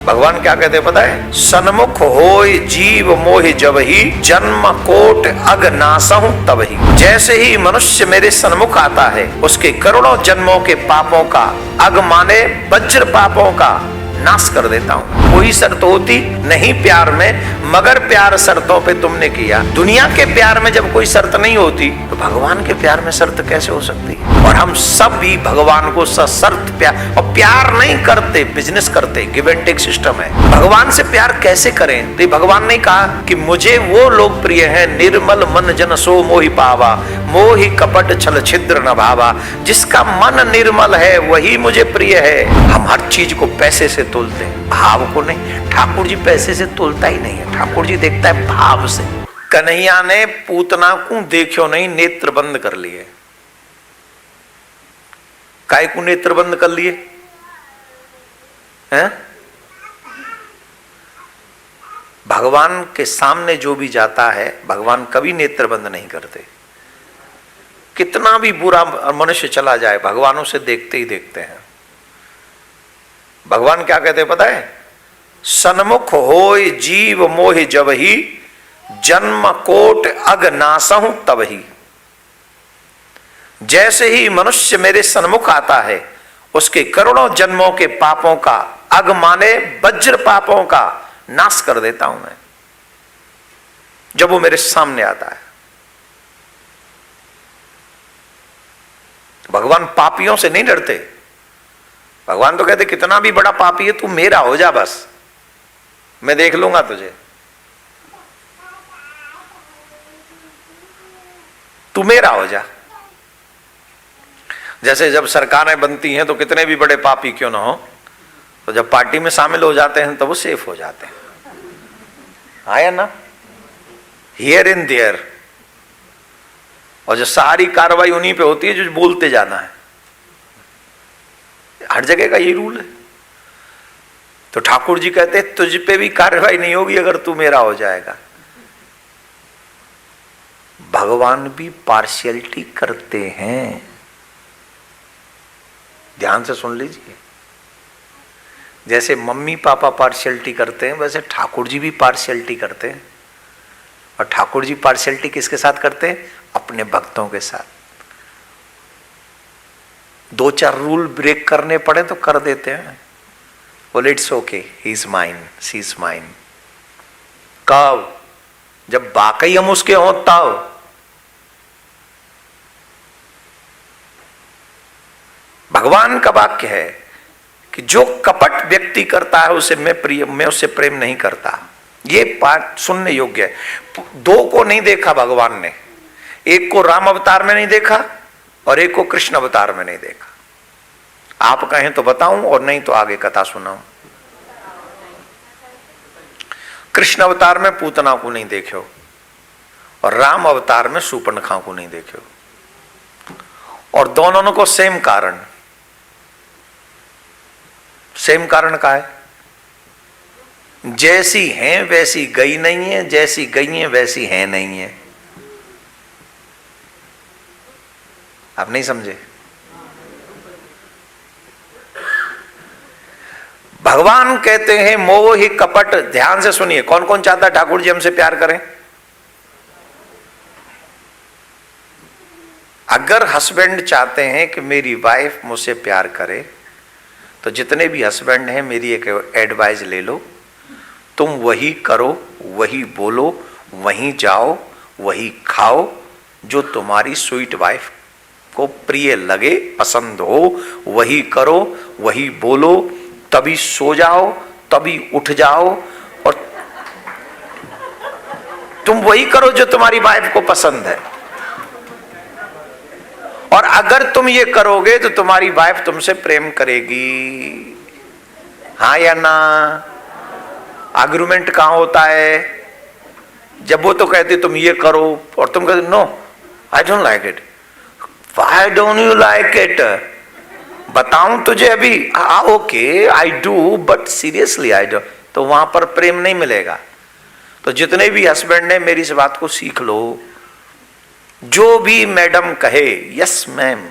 भगवान क्या कहते हैं पता है? सन्मुख होय जीव मोहि जबहि जन्म कोट अग नासहु तबहि। जैसे ही मनुष्य मेरे सन्मुख आता है उसके करोड़ों जन्मों के पापों का, अग माने वज्र पापों का नाश कर देता हूँ। कोई शर्त होती नहीं प्यार में, मगर प्यार शर्तों पे तुमने किया। दुनिया के प्यार में जब कोई शर्त नहीं होती तो भगवान के प्यार में शर्त कैसे हो सकती? और हम सब भी भगवान को सशर्त प्यार, और प्यार नहीं करते, बिजनेस करते, गिव एंड टेक सिस्टम है। भगवान से प्यार कैसे करें? तो भगवान ने कहा कि मुझे वो लोग प्रिय हैं, निर्मल मन जन सो मोहि पावा, मोहि कपट छल छिद्र न भावा। जिसका मन निर्मल है वही मुझे प्रिय है। हम हर चीज को पैसे से तोलते हैं, भाव को नहीं। ठाकुर जी पैसे से तोलता ही नहीं है, ठाकुर जी देखता है भाव से। कन्हैया ने पूतना को देखो नहीं, नेत्र बंद कर लिए। काय को नेत्र बंद कर लिए हैं? भगवान के सामने जो भी जाता है भगवान कभी नेत्र बंद नहीं करते। कितना भी बुरा मनुष्य चला जाए भगवान उसे देखते ही देखते हैं। भगवान क्या कहते हैं पता है? सन्मुख होय जीव मोहि जबहि जन्म कोट अग नासहु तबहि। जैसे ही मनुष्य मेरे सन्मुख आता है उसके करोड़ों जन्मों के पापों का, अग माने वज्र पापों का नाश कर देता हूं मैं, जब वो मेरे सामने आता है। भगवान पापियों से नहीं डरते। भगवान तो कहते कितना भी बड़ा पापी है तू मेरा हो जा, बस मैं देख लूंगा तुझे, तू मेरा हो जा। जैसे जब सरकारें बनती हैं तो कितने भी बड़े पापी क्यों ना हो, तो जब पार्टी में शामिल हो जाते हैं तो वो सेफ हो जाते हैं। आया ना, हियर इन देयर। और जो सारी कार्रवाई उन्हीं पे होती है जो बोलते जाना है। हर जगह का यही रूल है। तो ठाकुर जी कहते हैं तुझ पे भी कार्रवाई नहीं होगी अगर तू मेरा हो जाएगा। भगवान भी पार्शियलिटी करते हैं, ध्यान से सुन लीजिए। जैसे मम्मी पापा पार्शियलिटी करते हैं वैसे ठाकुर जी भी पार्शियलिटी करते हैं। और ठाकुर जी पार्शियलिटी किसके साथ करते हैं? अपने भक्तों के साथ। दो चार रूल ब्रेक करने पड़े तो कर देते हैं। बोले it's okay, he is mine, she is mine. कब? जब वाकई हम उसके हों तब। भगवान का वाक्य है कि जो कपट व्यक्ति करता है उसे मैं उससे प्रेम नहीं करता। ये पाठ सुनने योग्य है। दो को नहीं देखा भगवान ने, एक को राम अवतार में नहीं देखा और एक को कृष्ण अवतार में नहीं देखा। आप कहें तो बताऊं और नहीं तो आगे कथा सुनाऊं। कृष्ण अवतार में पूतना को नहीं देखो और राम अवतार में शूर्पणखा को नहीं देखो। और दोनों को सेम कारण, सेम कारण का है। जैसी हैं वैसी गई नहीं है, जैसी गई है वैसी है नहीं है। आप नहीं समझे? भगवान कहते हैं मोह ही कपट। ध्यान से सुनिए, कौन कौन चाहता है ठाकुर जी हमसे प्यार करें? अगर हस्बैंड चाहते हैं कि मेरी वाइफ मुझसे प्यार करे तो जितने भी हस्बैंड हैं मेरी एक एडवाइस ले लो। तुम वही करो, वही बोलो, वही जाओ, वही खाओ जो तुम्हारी स्वीट वाइफ को प्रिय लगे, पसंद हो। वही करो, वही बोलो, तभी सो जाओ, तभी उठ जाओ। और तुम वही करो जो तुम्हारी वाइफ को पसंद है। और अगर तुम ये करोगे तो तुम्हारी वाइफ तुमसे प्रेम करेगी। हाँ या ना? आर्गुमेंट कहां होता है? जब वो तो कहते तुम ये करो और तुम कहते no I don't like it. Why don't you like it? बताऊं तुझे अभी? Okay I do but seriously I don't. तो वहां पर प्रेम नहीं मिलेगा। तो जितने भी हस्बैंड ने मेरी इस बात को सीख लो। जो भी मैडम कहे yes ma'am,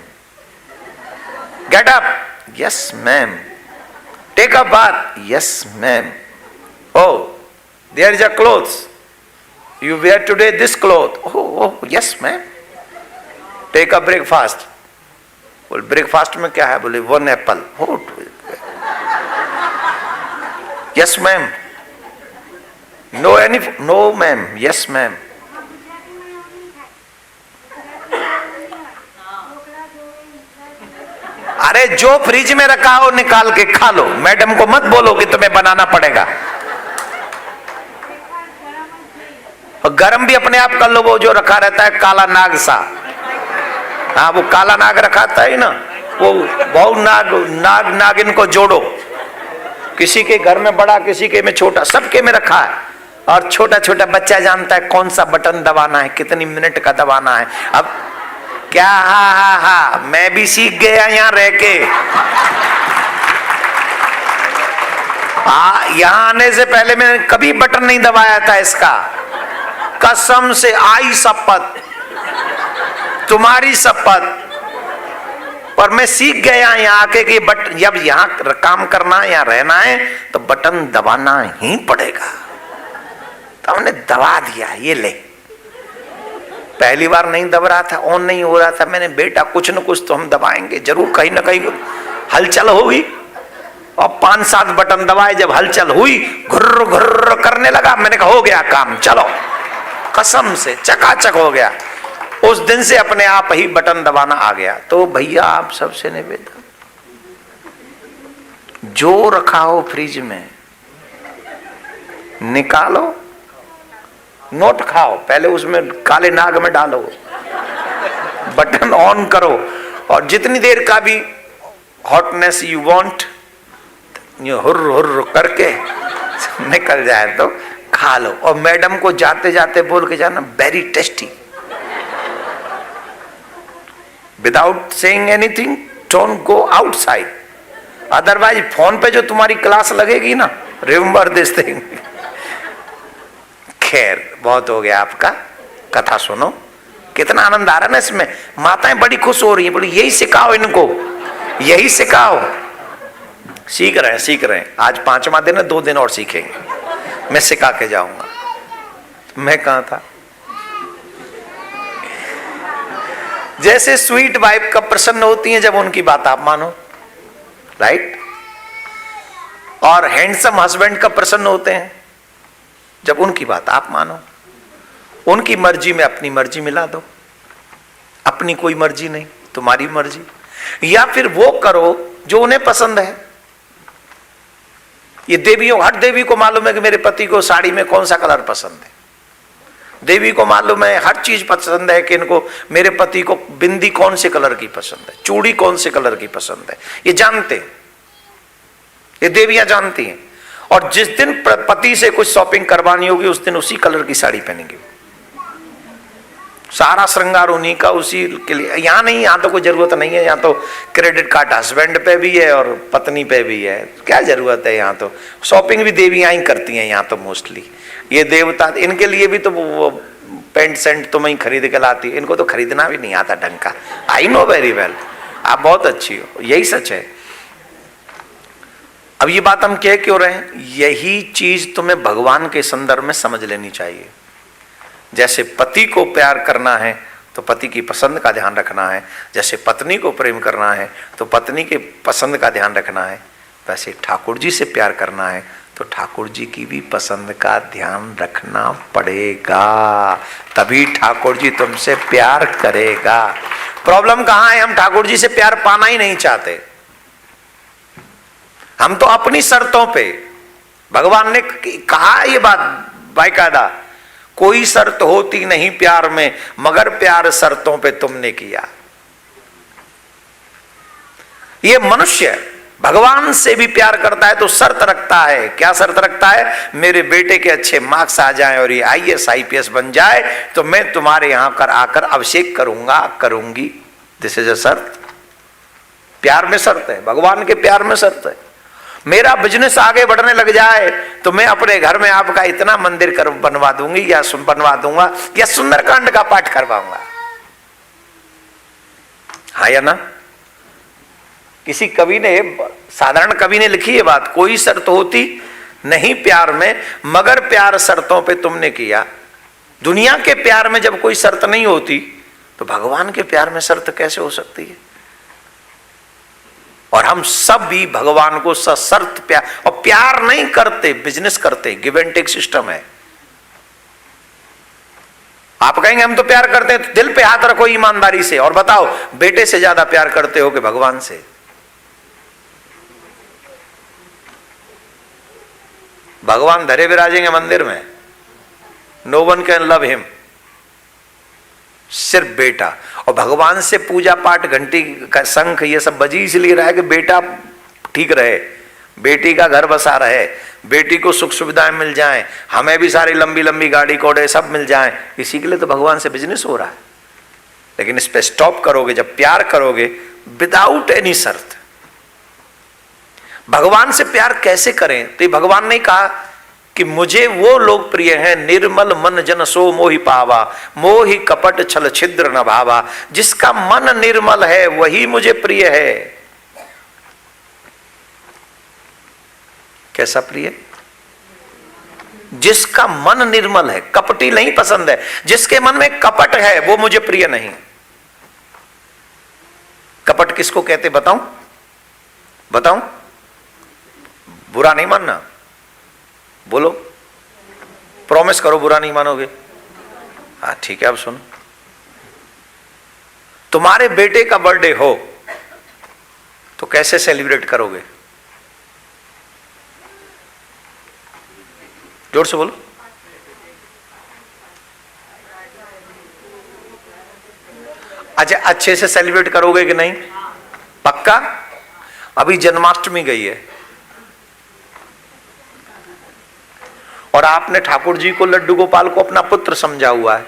get up, yes ma'am, take a bath, yes ma'am. Oh there is a clothes, you wear today this cloth, oh yes ma'am. Take a breakfast, बोल ब्रेकफास्ट में क्या है, बोले 1 apple, yes ma'am. No any, no ma'am, yes ma'am. अरे जो fridge में रखा हो निकाल के खा लो, मैडम को मत बोलो कि तुम्हें बनाना पड़ेगा। और गरम भी अपने आप कर लो, वो जो रखा रहता है काला नाग सा, हाँ वो काला नाग रखा था ही ना, वो बहु नाग नागिन को जोड़ो, किसी के घर में बड़ा किसी के में छोटा, सबके में रखा है। और छोटा छोटा बच्चा जानता है कौन सा बटन दबाना है, कितनी मिनट का दबाना है। अब क्या, हा मैं भी सीख गया यहाँ रह के। यहाँ आने से पहले मैंने कभी बटन नहीं दबाया था इसका, कसम से, आई शपथ, तुम्हारी शपथ। पर मैं सीख गया यहाँ आके कि जब यहाँ काम करना है, यहाँ रहना है, तो बटन दबाना ही पड़ेगा। तो हमने दबा दिया, ये ले। पहली बार नहीं दब रहा था, ऑन नहीं हो रहा था, मैंने बेटा कुछ न कुछ तो हम दबाएंगे जरूर, कहीं ना कहीं हलचल होगी। और 5-7 बटन दबाए, जब हलचल हुई घुर्र घुर्र करने लगा, मैंने कहा हो गया काम, चलो। कसम से चकाचक हो गया। उस दिन से अपने आप ही बटन दबाना आ गया। तो भैया आप सबसे निवेदन, जो रखा हो फ्रिज में निकालो, नोट खाओ, पहले उसमें काले नाग में डालो, बटन ऑन करो, और जितनी देर का भी हॉटनेस यू वांट, हुर्र हुर्र करके निकल जाए तो खा लो। और मैडम को जाते जाते बोल के जाना, very tasty, without saying anything, don't go outside, otherwise phone पे जो तुम्हारी क्लास लगेगी ना, रिमेंबर दिस थिंग। खैर बहुत हो गया आपका, कथा सुनो, कितना आनंद आ रहा है ना इसमें। माताएं बड़ी खुश हो रही हैं, बोली यही सिखाओ इनको, यही सिखाओ। सीख रहे हैं। आज 5वां दिन है, 2 दिन और सीखेंगे, मैं सिखा के जाऊंगा। मैं कहा था, जैसे स्वीट वाइफ का प्रसन्न होती है जब उनकी बात आप मानो, राइट, और हैंडसम हस्बैंड का प्रसन्न होते हैं जब उनकी बात आप मानो। उनकी मर्जी में अपनी मर्जी मिला दो, अपनी कोई मर्जी नहीं, तुम्हारी मर्जी। या फिर वो करो जो उन्हें पसंद है। ये देवियों, हर देवी को मालूम है कि मेरे पति को साड़ी में कौन सा कलर पसंद है। देवी को मालूम है, हर चीज पसंद है कि इनको, मेरे पति को बिंदी कौन से कलर की पसंद है, चूड़ी कौन से कलर की पसंद है, ये जानते हैं, ये देवियां जानती हैं। और जिस दिन पति से कुछ शॉपिंग करवानी होगी उस दिन उसी कलर की साड़ी पहनेंगे, सारा श्रृंगार उन्हीं का, उसी के लिए। यहाँ नहीं, यहाँ तो कोई जरूरत नहीं है, यहाँ तो क्रेडिट कार्ड हस्बैंड पे भी है और पत्नी पे भी है, क्या जरूरत है। यहाँ तो शॉपिंग भी देवियां ही करती हैं यहाँ तो मोस्टली। ये देवता, इनके लिए भी तो वो पेंट सेंट तो मैं ही खरीद के लाती, इनको तो खरीदना भी नहीं आता ढंग का। आई नो वेरी वेल, आप बहुत अच्छी हो, यही सच है। अब ये बात हम कह क्यों रहे हैं, यही चीज तुम्हें भगवान के संदर्भ में समझ लेनी चाहिए। जैसे पति को प्यार करना है तो पति की पसंद का ध्यान रखना है, जैसे पत्नी को प्रेम करना है तो पत्नी के पसंद का ध्यान रखना है, वैसे ठाकुर जी से प्यार करना है तो ठाकुर जी की भी पसंद का ध्यान रखना पड़ेगा, तभी ठाकुर जी तुमसे प्यार करेगा। प्रॉब्लम कहाँ है, हम ठाकुर जी से प्यार पाना ही नहीं चाहते। हम तो अपनी शर्तों पे, भगवान ने कहा ये बात बाकायदा, कोई शर्त होती नहीं प्यार में मगर प्यार शर्तों पे तुमने किया। ये मनुष्य भगवान से भी प्यार करता है तो शर्त रखता है। क्या शर्त रखता है, मेरे बेटे के अच्छे मार्क्स आ जाएं और ये IAS IPS बन जाए तो मैं तुम्हारे यहां कर आकर अभिषेक करूंगा, करूंगी। दिस इज अ शर्त। प्यार में शर्त है, भगवान के प्यार में शर्त है। मेरा बिजनेस आगे बढ़ने लग जाए तो मैं अपने घर में आपका इतना मंदिर बनवा दूंगी या बनवा दूंगा या सुंदरकांड का पाठ करवाऊंगा। हाँ या ना, किसी कवि ने, साधारण कवि ने लिखी है बात, कोई शर्त होती नहीं प्यार में मगर प्यार शर्तों पे तुमने किया। दुनिया के प्यार में जब कोई शर्त नहीं होती तो भगवान के प्यार में शर्त कैसे हो सकती है? और हम सब भी भगवान को सशर्त प्यार, और प्यार नहीं करते, बिजनेस करते, गिव एंड टेक सिस्टम है। आप कहेंगे हम तो प्यार करते हैं, तो दिल पे हाथ रखो ईमानदारी से और बताओ बेटे से ज्यादा प्यार करते हो कि भगवान से? भगवान धरे विराजेंगे मंदिर में, no one can love him, सिर्फ बेटा। और भगवान से पूजा पाठ, घंटी का शंख, ये सब बजी इसलिए रहा है कि बेटा ठीक रहे, बेटी का घर बसा रहे, बेटी को सुख सुविधाएं मिल जाएं, हमें भी सारी लंबी लंबी गाड़ी कोड़े सब मिल जाएं, इसी के लिए तो भगवान से बिजनेस हो रहा है। लेकिन इस पे स्टॉप करोगे जब प्यार करोगे विदाउट एनी शर्त। भगवान से प्यार कैसे करें? तो भगवान ने कहा कि मुझे वो लोग प्रिय हैं, निर्मल मन जन सो मोहि पावा, मोहि कपट छल छिद्र न भावा। जिसका मन निर्मल है वही मुझे प्रिय है। कैसा प्रिय? जिसका मन निर्मल है, कपटी नहीं पसंद है। जिसके मन में कपट है वो मुझे प्रिय नहीं। कपट किसको कहते बताऊं? बताऊं? बुरा नहीं मानना, बोलो, प्रॉमिस करो बुरा नहीं मानोगे। हाँ ठीक है, अब सुनो, तुम्हारे बेटे का बर्थडे हो तो कैसे सेलिब्रेट करोगे? जोर से बोलो। अच्छा, अच्छे से सेलिब्रेट करोगे कि नहीं? पक्का? अभी जन्माष्टमी गई है और आपने ठाकुर जी को, लड्डू गोपाल को अपना पुत्र समझा हुआ है।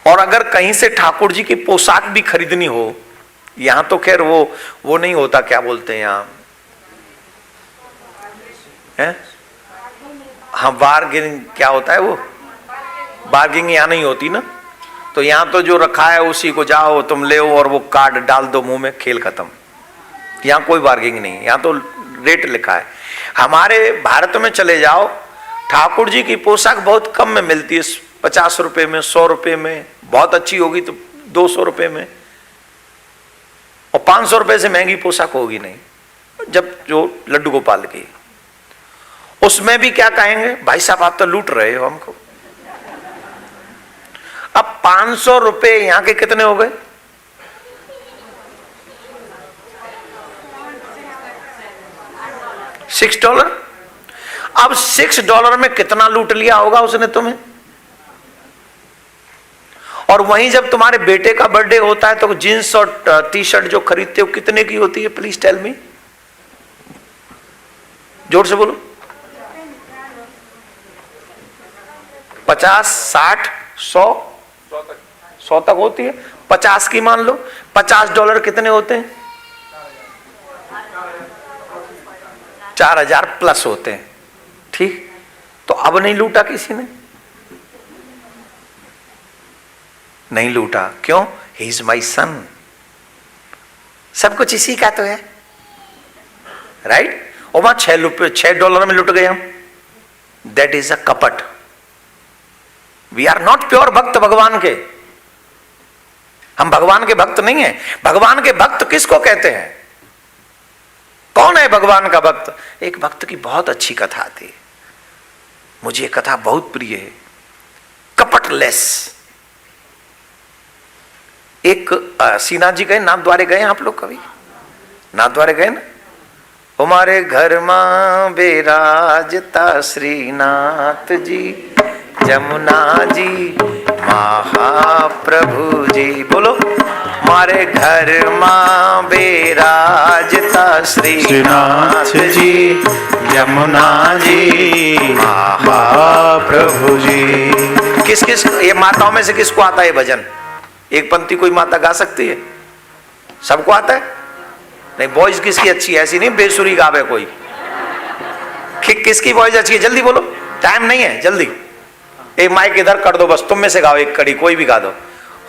और अगर कहीं से ठाकुर जी की पोशाक भी खरीदनी हो, यहां तो खैर वो नहीं होता, क्या बोलते हैं यहां है? हाँ, बार्गेनिंग क्या होता है, वो बार्गेनिंग यहां नहीं होती ना। तो यहां तो जो रखा है उसी को जाओ तुम ले और वो कार्ड डाल दो मुंह में, खेल खत्म। यहां कोई बार्गेनिंग नहीं, यहां तो रेट लिखा है। हमारे भारत में चले जाओ, ठाकुर जी की पोशाक बहुत कम में मिलती है, 50 रुपए में, 100 रुपए में, बहुत अच्छी होगी तो 200 रुपए में, और 500 रुपए से महंगी पोशाक होगी नहीं। जब जो लड्डू गोपाल की, उसमें भी क्या कहेंगे, भाई साहब आप तो लूट रहे हो हमको। अब 500 रुपए यहां के कितने हो गए? $6। अब $6 में कितना लूट लिया होगा उसने तुम्हें? और वहीं जब तुम्हारे बेटे का बर्थडे होता है तो जींस और टी शर्ट जो खरीदते हो कितने की होती है? प्लीज टेल मी, जोर से बोलो। 50, 60, 100 तक होती है। 50 की मान लो, $50 कितने होते हैं? 4000 प्लस होते हैं। ठीक, तो अब नहीं लूटा किसी ने? नहीं लूटा। क्यों? ही इज माई सन। सब कुछ इसी का तो है, राइट? और वहां $6 में लुट गए हम। दैट इज अ कपट। वी आर नॉट प्योर भक्त भगवान के। हम भगवान के भक्त नहीं है। भगवान के भक्त किसको कहते हैं? कौन है भगवान का भक्त? एक भक्त की बहुत अच्छी कथा थी, मुझे कथा बहुत प्रिय है, कपटलेस। एक श्रीनाथ जी गए, नाथ द्वारे गए आप लोग कभी? नाथ द्वारे गए ना? हमारे घर मां बेराजता श्रीनाथ जी, जमुना जी, महाप्रभु जी। बोलो, हमारे घर मां बेराजता श्रीनाथ जी, यमुना जी, महाप्रभु जी। किस किस, ये माताओं में से किसको आता है भजन? एक पंक्ति कोई माता गा सकती है? सबको आता है? नहीं, वॉइस किसकी अच्छी है? ऐसी नहीं बेसुरी गावे कोई। किसकी वॉइस अच्छी है? जल्दी बोलो, टाइम नहीं है, जल्दी। एक माइक इधर कर दो बस, तुम में से गाओ एक कड़ी, कोई भी गा दो।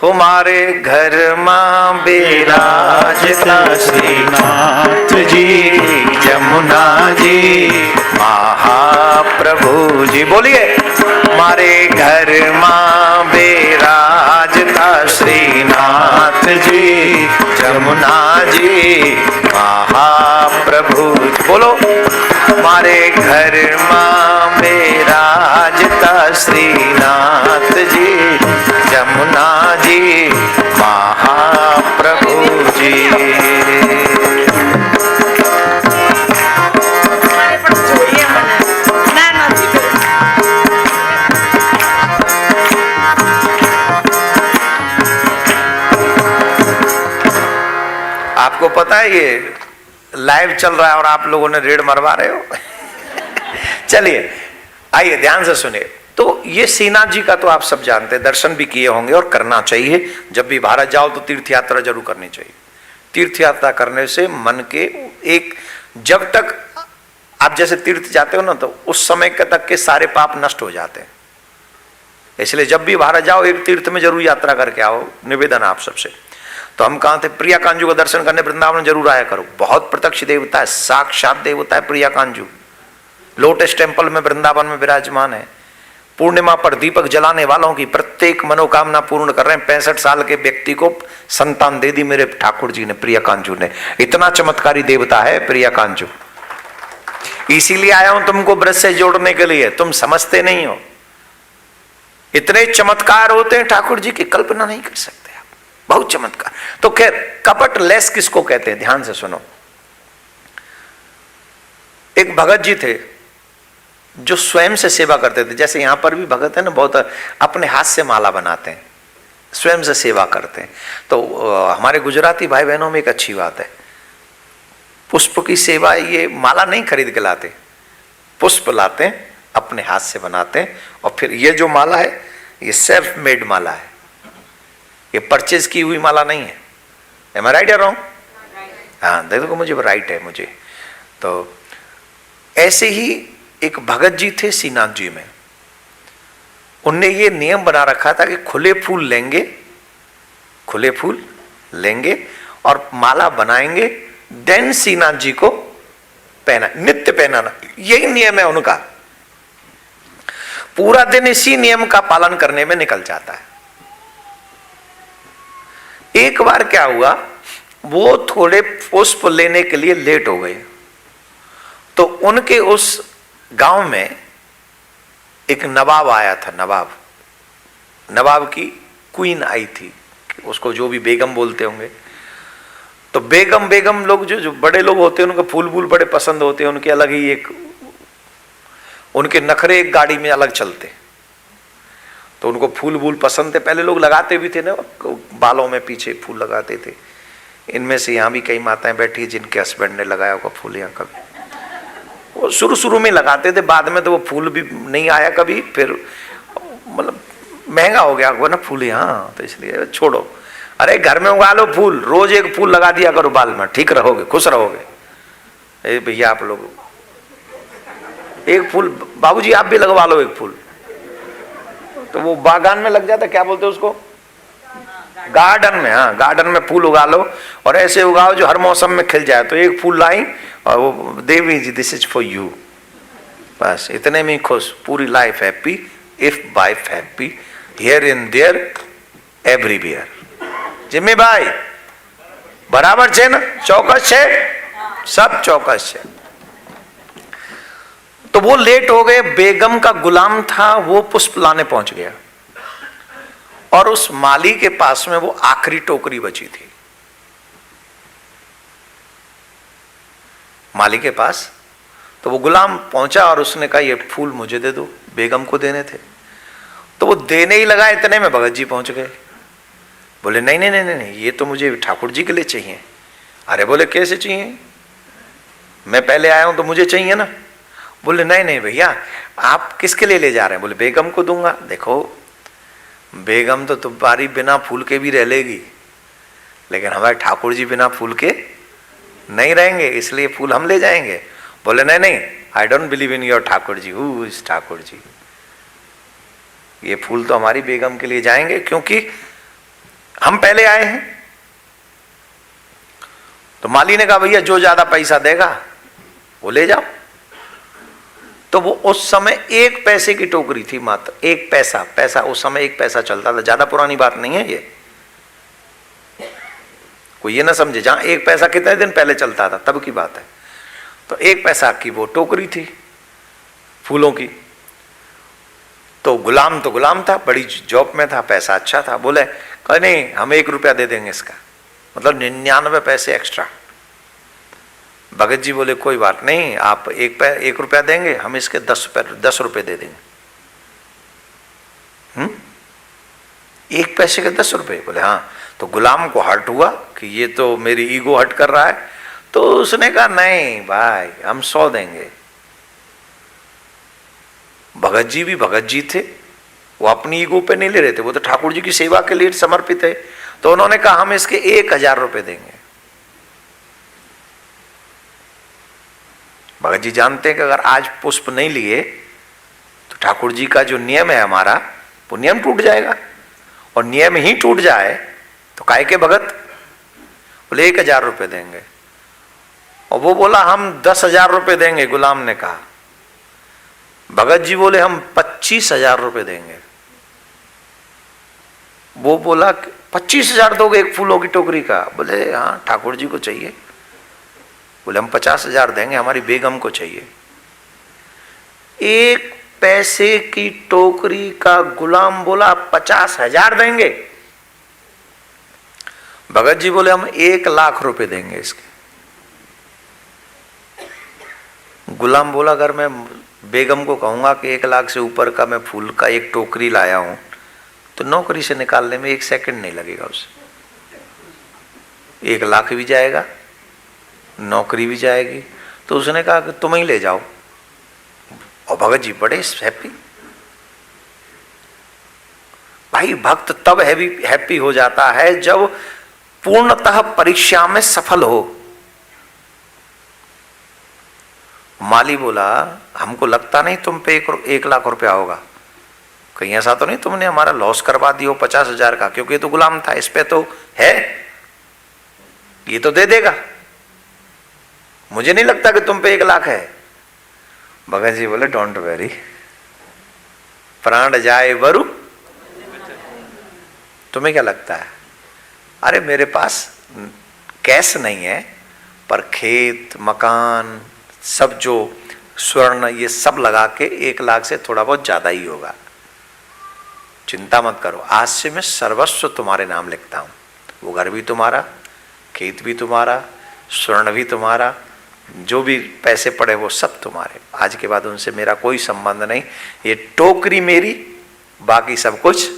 हमारे घर माँ बिराजता श्रीनाथ जी, जमुना जी, महाप्रभु जी। बोलिए, हमारे घर माँ बिराजता श्रीनाथ जी, जमुना जी, महाप्रभु जी। बोलो, हमारे घर माँ बिराजता श्रीनाथ जी, जमुना जी, महाप्रभु जी। आपको पता है ये लाइव चल रहा है और आप लोगों ने रेड मरवा रहे हो। चलिए आइए ध्यान से सुनिए। तो ये श्रीनाथ जी का तो आप सब जानते हैं, दर्शन भी किए होंगे और करना चाहिए। जब भी भारत जाओ तो तीर्थ यात्रा जरूर करनी चाहिए। तीर्थ यात्रा करने से मन के एक, जब तक आप जैसे तीर्थ जाते हो ना तो उस समय तक के सारे पाप नष्ट हो जाते हैं। इसलिए जब भी भारत जाओ एक तीर्थ में जरूर यात्रा करके आओ, निवेदन आप सबसे। तो हम कहाँ थे, प्रिया कांजू का दर्शन करने वृंदावन जरूर आया करो। बहुत प्रत्यक्ष देवता है, साक्षात देवता है प्रिया कांजू। लोटस टेम्पल में वृंदावन में विराजमान है। पूर्णिमा पर दीपक जलाने वालों की प्रत्येक मनोकामना पूर्ण कर रहे हैं। 65 साल के व्यक्ति को संतान दे दी मेरे ठाकुर जी ने, प्रिया कांजू ने। इतना चमत्कारी देवता है प्रिया कांजू। इसीलिए आया हूं तुमको ब्रज से जोड़ने के लिए, तुम समझते नहीं हो। इतने चमत्कार होते हैं ठाकुर जी की, कल्पना नहीं कर सकते आप, बहुत चमत्कार। तो खैर, कपट लेस किसको कहते हैं, ध्यान से सुनो। एक भगत जी थे जो स्वयं से सेवा करते थे। जैसे यहां पर भी भगत है ना, बहुत अपने हाथ से माला बनाते हैं, स्वयं से सेवा करते हैं। तो हमारे गुजराती भाई बहनों में एक अच्छी बात है, पुष्प की सेवा। ये माला नहीं खरीद के लाते, पुष्प लाते हैं, अपने हाथ से बनाते हैं। और फिर ये जो माला है ये सेल्फ मेड माला है, ये परचेज की हुई माला नहीं है। एम आई राइट या रॉन्ग? हाँ, देखो मुझे राइट है मुझे। तो ऐसे ही एक भगत जी थे श्रीनाथ जी में, उनने ये नियम बना रखा था कि खुले फूल लेंगे, खुले फूल लेंगे और माला बनाएंगे, देन श्रीनाथ जी को पहना, नित्य पहनाना। यही नियम है उनका। पूरा दिन इसी नियम का पालन करने में निकल जाता है। एक बार क्या हुआ, वो थोड़े पुष्प लेने के लिए लेट हो गए। तो उनके उस गांव में एक नवाब आया था। नवाब की क्वीन आई थी, उसको जो भी बेगम बोलते होंगे। तो बेगम लोग जो बड़े लोग होते हैं उनको फूल वूल बड़े पसंद होते हैं, उनके अलग ही एक, उनके नखरे एक गाड़ी में अलग चलते। तो उनको फूल वूल पसंद थे, पहले लोग लगाते भी थे ना, बालों में पीछे फूल लगाते थे। इनमें से यहाँ भी कई माताएं बैठी जिनके हस्बैंड ने लगाया होगा फूल यहाँ कभी। वो शुरू में लगाते थे, बाद में तो वो फूल भी नहीं आया कभी, फिर मतलब महंगा हो गया वो ना फूल यहाँ, तो इसलिए छोड़ो। अरे घर में उगा लो फूल, रोज एक फूल लगा दिया करो बाल में, ठीक रहोगे, खुश रहोगे। भैया आप लोग एक फूल, बाबूजी आप भी लगवा लो एक फूल, तो वो बागान में लग जाता, क्या बोलते हैं उसको, गार्डन में। हाँ, गार्डन में फूल उगा लो और ऐसे उगाओ जो हर मौसम में खिल जाए। तो एक फूल लाई और वो देवी जी, दिस इज फॉर यू, बस इतने में खुश, पूरी life happy, if wife happy, here in their everywhere. Jimmy भाई बराबर છે ને, चौकस છે, सब चौकस છે। तो वो लेट हो गए, बेगम का गुलाम था, वो पुष्प लाने पहुंच गया और उस माली के पास में वो आखिरी टोकरी बची थी। माली के पास तो वो गुलाम पहुंचा और उसने कहा ये फूल मुझे दे दो, बेगम को देने थे। तो वो देने ही लगा, इतने में भगत जी पहुंच गए। बोले नहीं नहीं नहीं नहीं, ये तो मुझे ठाकुर जी के लिए चाहिए। अरे बोले कैसे चाहिए, मैं पहले आया हूं तो मुझे चाहिए ना। बोले नहीं नहीं भैया, आप किसके लिए ले जा रहे हैं? बोले बेगम को दूंगा। देखो बेगम तो तुम्हारी बिना फूल के भी रह लेगी, लेकिन हमारे ठाकुर जी बिना फूल के नहीं रहेंगे, इसलिए फूल हम ले जाएंगे। बोले नहीं नहीं, I don't believe in your Thakur ji, who is Thakur ji, ये फूल तो हमारी बेगम के लिए जाएंगे, क्योंकि हम पहले आए हैं। तो माली ने कहा भैया जो ज्यादा पैसा देगा वो ले जाओ। तो वो उस समय 1 पैसे की टोकरी थी, मात्र 1 पैसा। पैसा उस समय 1 पैसा चलता था, ज्यादा पुरानी बात नहीं है ये, कोई ये ना समझे। जहां 1 पैसा कितने दिन पहले चलता था तब की बात है। तो 1 पैसा की वो टोकरी थी फूलों की। तो गुलाम था, बड़ी जॉब में था, पैसा अच्छा था। बोले कहे नहीं हम 1 रुपया दे देंगे इसका, मतलब 99 पैसे एक्स्ट्रा। भगत जी बोले कोई बात नहीं, आप 1 रुपया देंगे, हम इसके 10 रुपये दे देंगे। 1 पैसे के 10 रुपये। बोले हाँ। तो गुलाम को हर्ट हुआ कि ये तो मेरी ईगो हर्ट कर रहा है। तो उसने कहा नहीं भाई हम 100 देंगे। भगत जी भी भगत जी थे, वो अपनी ईगो पे नहीं ले रहे थे, वो तो ठाकुर जी की सेवा के लिए समर्पित है। तो उन्होंने कहा हम इसके 1000 रुपये देंगे। भगत जी जानते हैं कि अगर आज पुष्प नहीं लिए तो ठाकुर जी का जो नियम है हमारा, वो नियम टूट जाएगा। और नियम ही टूट जाए तो काहे के भगत। बोले 1000 रुपये देंगे। और वो बोला हम 10,000 रुपये देंगे, गुलाम ने कहा। भगत जी बोले हम 25,000 रुपये देंगे। वो बोला 25,000 दोगे एक फूलों की टोकरी का। बोले हाँ ठाकुर जी को चाहिए। बोले हम 50,000 देंगे, हमारी बेगम को चाहिए। 1 पैसे की टोकरी का गुलाम बोला 50,000 देंगे। भगत जी बोले हम 1,00,000 रुपए देंगे इसके। गुलाम बोला अगर मैं बेगम को कहूंगा कि 1,00,000 से ऊपर का मैं फूल का एक टोकरी लाया हूं तो नौकरी से निकालने में 1 सेकंड नहीं लगेगा उसे। 1,00,000 भी जाएगा, नौकरी भी जाएगी। तो उसने कहा कि तुम ही ले जाओ। और भगत जी बड़े हैप्पी। भाई भक्त तब हैप्पी हो जाता है जब पूर्णतः परीक्षा में सफल हो। माली बोला हमको लगता नहीं तुम पे 1,00,000 रुपया होगा। कहीं ऐसा तो नहीं तुमने हमारा लॉस करवा दिया 50,000 का, क्योंकि ये तो गुलाम था, इस पे तो है, ये तो दे देगा। मुझे नहीं लगता कि तुम पे 1,00,000 है। भगत जी बोले डोंट वेरी, प्राण जाए वरु तुम्हें क्या लगता है। अरे मेरे पास कैश नहीं है, पर खेत मकान सब जो स्वर्ण ये सब लगा के 1,00,000 से थोड़ा बहुत ज्यादा ही होगा। चिंता मत करो, आज से मैं सर्वस्व तुम्हारे नाम लिखता हूं। वो घर भी तुम्हारा, खेत भी तुम्हारा, स्वर्ण भी तुम्हारा, जो भी पैसे पड़े वो सब तुम्हारे। आज के बाद उनसे मेरा कोई संबंध नहीं। ये टोकरी मेरी, बाकी सब कुछ।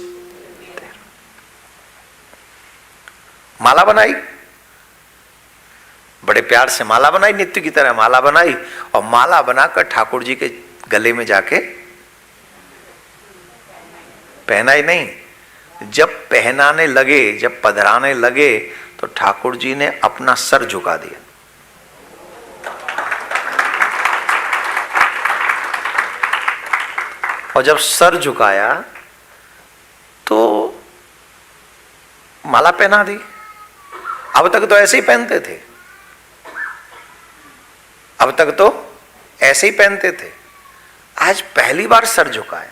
माला बनाई, बड़े प्यार से माला बनाई, नित्य की तरह माला बनाई। और माला बनाकर ठाकुर जी के गले में जाके पहनाई नहीं। जब पहनाने लगे, जब पधराने लगे तो ठाकुर जी ने अपना सर झुका दिया। और जब सर झुकाया तो माला पहना दी। अब तक तो ऐसे ही पहनते थे, अब तक तो ऐसे ही पहनते थे। आज पहली बार सर झुकाया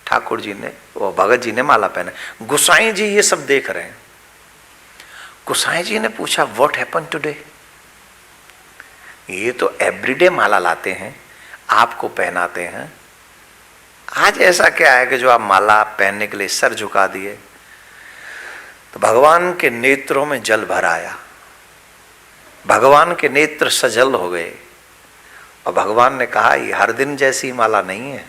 ठाकुर जी ने, वो भगत जी ने माला पहना। गुसाई जी ये सब देख रहे हैं। गुसाई जी ने पूछा व्हाट हैपन टुडे। ये तो एवरीडे माला लाते हैं, आपको पहनाते हैं, आज ऐसा क्या है कि जो आप माला पहनने के लिए सर झुका दिए। तो भगवान के नेत्रों में जल भर आया, भगवान के नेत्र सजल हो गए। और भगवान ने कहा ये हर दिन जैसी माला नहीं है।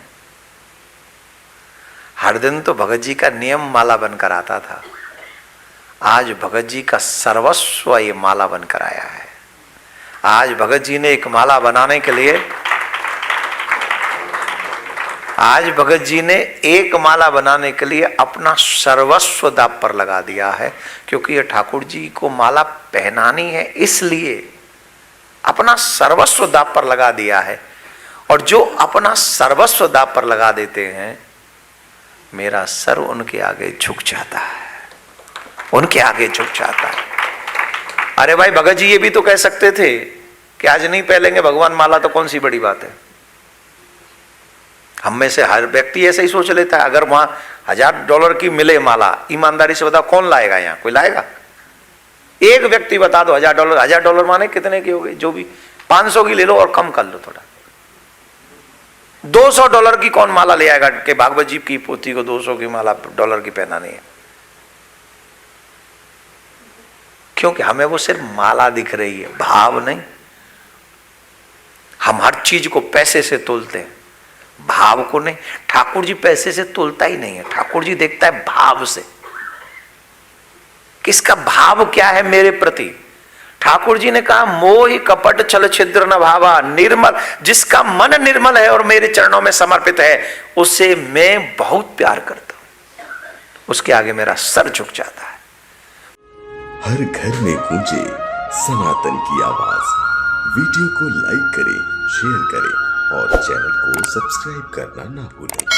हर दिन तो भगत जी का नियम माला बनकर आता था, आज भगत जी का सर्वस्व ये माला बनकर आया है। आज भगत जी ने एक माला बनाने के लिए, आज भगत जी ने एक माला बनाने के लिए अपना सर्वस्व दांव पर लगा दिया है। क्योंकि ये ठाकुर जी को माला पहनानी है, इसलिए अपना सर्वस्व दांव पर लगा दिया है। और जो अपना सर्वस्व दांव पर लगा देते हैं, मेरा सर उनके आगे झुक जाता है। उनके आगे झुक जाता है। अरे भाई भगत जी ये भी तो कह सकते थे कि आज नहीं पहनेंगे भगवान माला, तो कौन सी बड़ी बात है। हम में से हर व्यक्ति ऐसा ही सोच लेता है। अगर वहां $1000 की मिले माला, ईमानदारी से बताओ कौन लाएगा? यहाँ कोई लाएगा? एक व्यक्ति बता दो $1000। $1000 माने कितने की हो गई? जो भी 500 की ले लो और कम कर लो थोड़ा। $200 की कौन माला ले आएगा कि भागवत जी की पोती को 200 की माला डॉलर की पहनानी है? क्योंकि हमें वो सिर्फ माला दिख रही है, भाव नहीं। हम हर चीज को पैसे से तोलते हैं, भाव को नहीं। ठाकुर जी पैसे से तोलता ही नहीं है, ठाकुर जी देखता है भाव से। किसका भाव क्या है मेरे प्रति? ठाकुर जी ने कहा मोह कपट छल छिद्र न भावा, निर्मल, जिसका मन निर्मल है और मेरे चरणों में समर्पित है, उससे मैं बहुत प्यार करता हूं, उसके आगे मेरा सर झुक जाता है। हर घर में गूंजे सनातन की आवाज। वीडियो को लाइक करें, शेयर करें और चैनल को सब्सक्राइब करना ना भूलें।